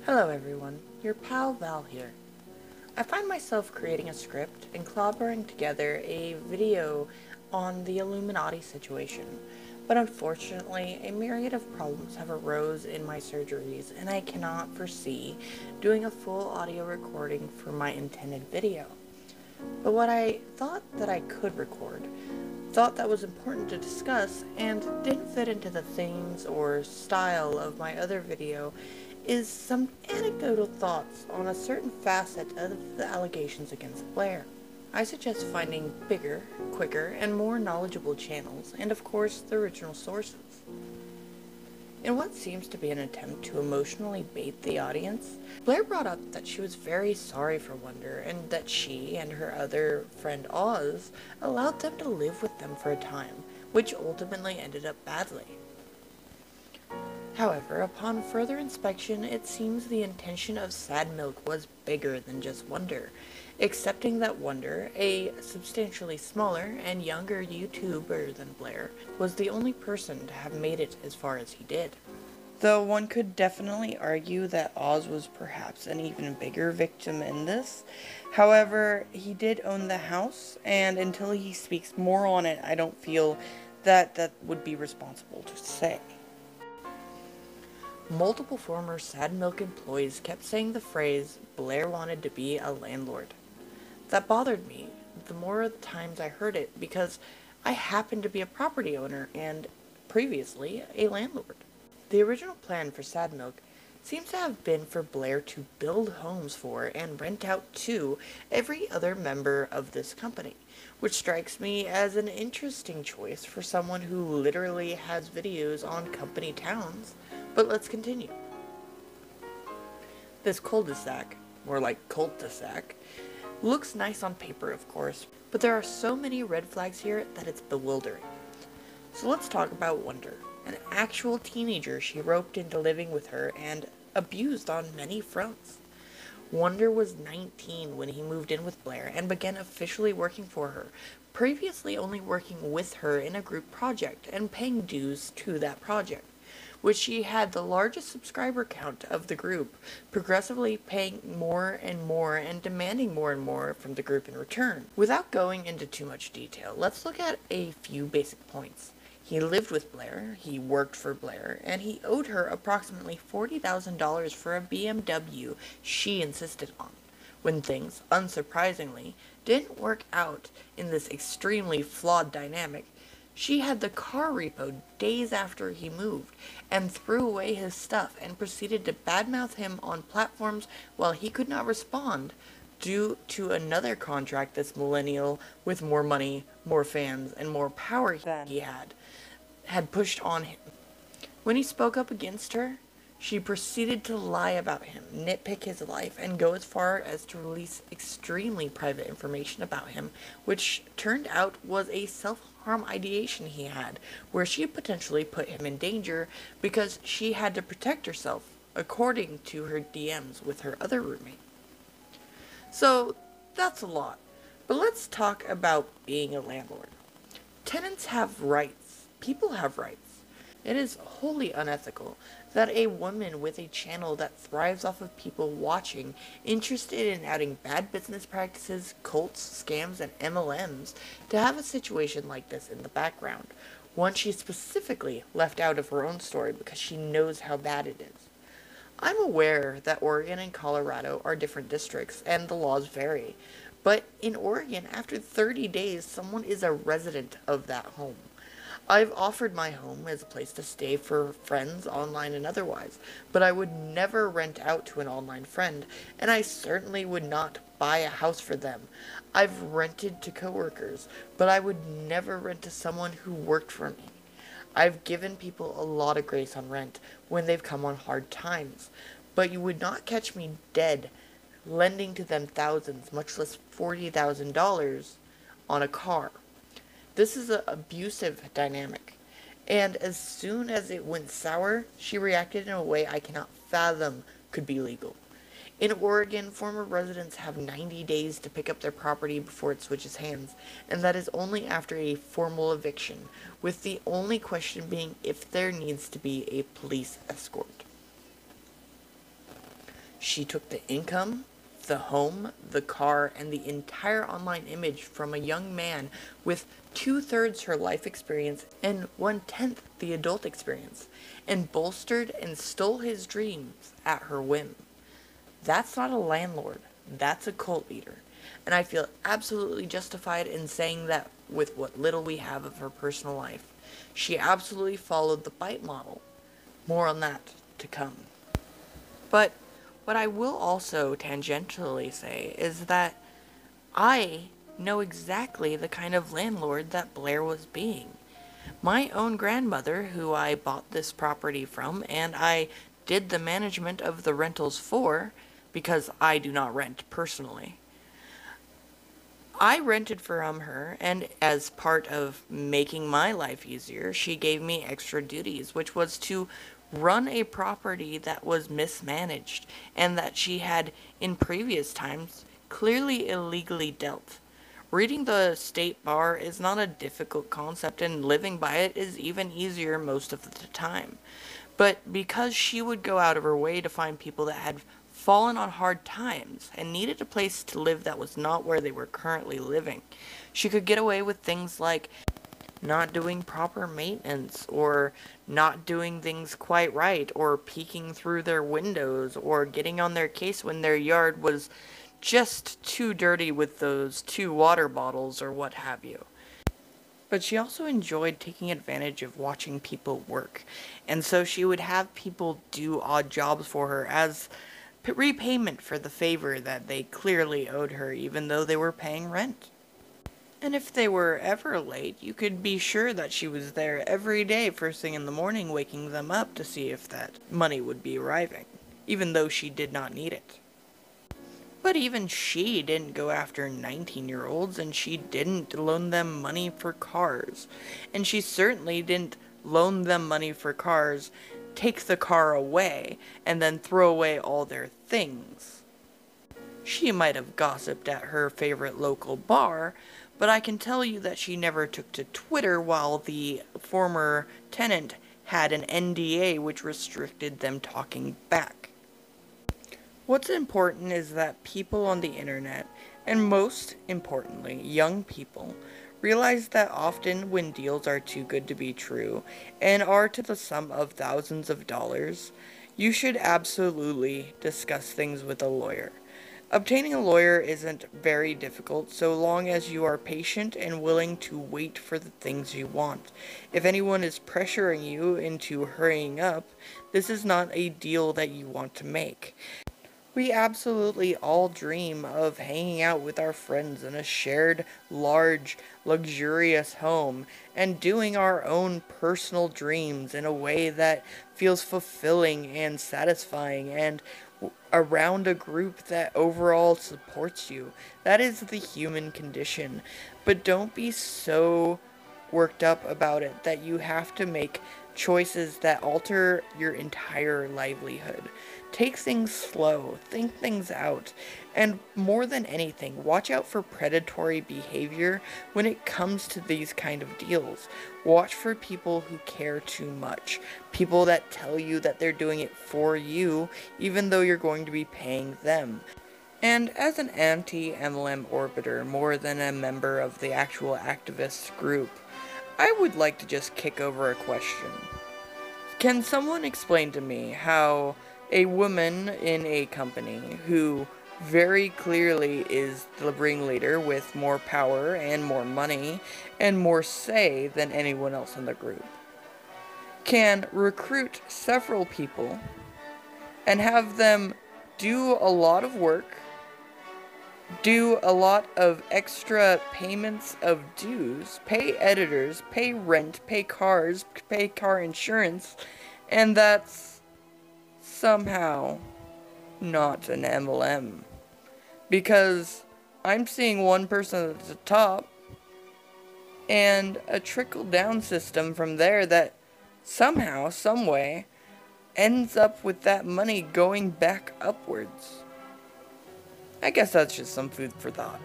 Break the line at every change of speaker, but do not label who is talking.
Hello everyone, your pal Val here. I find myself creating a script and clobbering together a video on the Illuminati situation, but unfortunately a myriad of problems have arose in my surgeries and I cannot foresee doing a full audio recording for my intended video. But what I thought that I could record, thought that was important to discuss, and didn't fit into the themes or style of my other video is some anecdotal thoughts on a certain facet of the allegations against Blair. I suggest finding bigger, quicker, and more knowledgeable channels, and of course the original sources. In what seems to be an attempt to emotionally bait the audience, Blair brought up that she was very sorry for Wonder and that she and her other friend Oz allowed them to live with them for a time, which ultimately ended up badly. However, upon further inspection, it seems the intention of SadMilk was bigger than just Wonder, accepting that Wonder, a substantially smaller and younger YouTuber than Blair, was the only person to have made it as far as he did. Though one could definitely argue that Oz was perhaps an even bigger victim in this. However, he did own the house, and until he speaks more on it, I don't feel that that would be responsible to say. Multiple former SadMilk employees kept saying the phrase, Blair wanted to be a landlord. That bothered me the more times I heard it because I happened to be a property owner and, previously, a landlord. The original plan for SadMilk seems to have been for Blair to build homes for and rent out to every other member of this company, which strikes me as an interesting choice for someone who literally has videos on company towns. But let's continue. This Cul-de-Sac, more like Cult-de-Sac, looks nice on paper of course, but there are so many red flags here that it's bewildering. So let's talk about Wonder, an actual teenager she roped into living with her and abused on many fronts. Wonder was 19 when he moved in with Blair and began officially working for her, previously only working with her in a group project and paying dues to that project, which she had the largest subscriber count of the group, progressively paying more and demanding more and more from the group in return. Without going into too much detail, let's look at a few basic points. He lived with Blair, he worked for Blair, and he owed her approximately $40,000 for a BMW she insisted on. When things, unsurprisingly, didn't work out in this extremely flawed dynamic, she had the car repoed days after he moved, and threw away his stuff and proceeded to badmouth him on platforms while he could not respond due to another contract this millennial with more money, more fans, and more power than he had pushed on him. When he spoke up against her, she proceeded to lie about him, nitpick his life, and go as far as to release extremely private information about him, which turned out was a self-harm ideation he had, where she potentially put him in danger because she had to protect herself, according to her DMs with her other roommate. So, that's a lot. But let's talk about being a landlord. Tenants have rights. People have rights. It is wholly unethical that a woman with a channel that thrives off of people watching, interested in adding bad business practices, cults, scams, and MLMs, to have a situation like this in the background, one she specifically left out of her own story because she knows how bad it is. I'm aware that Oregon and Colorado are different districts and the laws vary, but in Oregon, after 30 days, someone is a resident of that home. I've offered my home as a place to stay for friends, online and otherwise, but I would never rent out to an online friend, and I certainly would not buy a house for them. I've rented to coworkers, but I would never rent to someone who worked for me. I've given people a lot of grace on rent when they've come on hard times, but you would not catch me dead lending to them thousands, much less $40,000 on a car. This is an abusive dynamic, and as soon as it went sour, she reacted in a way I cannot fathom could be legal. In Oregon, former residents have 90 days to pick up their property before it switches hands, and that is only after a formal eviction, with the only question being if there needs to be a police escort. She took the income, the home, the car, and the entire online image from a young man with 2/3 her life experience and 1/10 the adult experience, and bolstered and stole his dreams at her whim. That's not a landlord, that's a cult leader. And I feel absolutely justified in saying that with what little we have of her personal life. She absolutely followed the bite model. More on that to come. But what I will also tangentially say is that I know exactly the kind of landlord that Blair was being. My own grandmother, who I bought this property from, and I did the management of the rentals for, because I do not rent personally. I rented from her, and as part of making my life easier, she gave me extra duties, which was to run a property that was mismanaged and that she had, in previous times, clearly illegally dealt. Reading the state bar is not a difficult concept, and living by it is even easier most of the time. But because she would go out of her way to find people that had fallen on hard times and needed a place to live that was not where they were currently living, she could get away with things like not doing proper maintenance, or not doing things quite right, or peeking through their windows, or getting on their case when their yard was just too dirty with those 2 water bottles or what have you. But she also enjoyed taking advantage of watching people work, and so she would have people do odd jobs for her as repayment for the favor that they clearly owed her, even though they were paying rent. And if they were ever late, you could be sure that she was there every day first thing in the morning, waking them up to see if that money would be arriving, even though she did not need it. But even she didn't go after 19-year-olds, and she didn't loan them money for cars. And she certainly didn't loan them money for cars, take the car away, and then throw away all their things. She might have gossiped at her favorite local bar, but I can tell you that she never took to Twitter while the former tenant had an NDA which restricted them talking back. What's important is that people on the internet, and most importantly, young people, realize that often when deals are too good to be true, and are to the sum of thousands of dollars, you should absolutely discuss things with a lawyer. Obtaining a lawyer isn't very difficult so long as you are patient and willing to wait for the things you want. If anyone is pressuring you into hurrying up, this is not a deal that you want to make. We absolutely all dream of hanging out with our friends in a shared, large, luxurious home and doing our own personal dreams in a way that feels fulfilling and satisfying and around a group that overall supports you. That is the human condition. But don't be so worked up about it that you have to make choices that alter your entire livelihood. Take things slow, think things out, and more than anything, watch out for predatory behavior when it comes to these kind of deals. Watch for people who care too much, people that tell you that they're doing it for you, even though you're going to be paying them. And as an anti-MLM orbiter, more than a member of the actual activist group, I would like to just kick over a question. Can someone explain to me how a woman in a company who very clearly is the ringleader with more power and more money and more say than anyone else in the group can recruit several people and have them do a lot of work, do a lot of extra payments of dues, pay editors, pay rent, pay cars, pay car insurance, and that's somehow not an MLM? Because I'm seeing one person at the top and a trickle-down system from there that somehow, someway, ends up with that money going back upwards. I guess that's just some food for thought.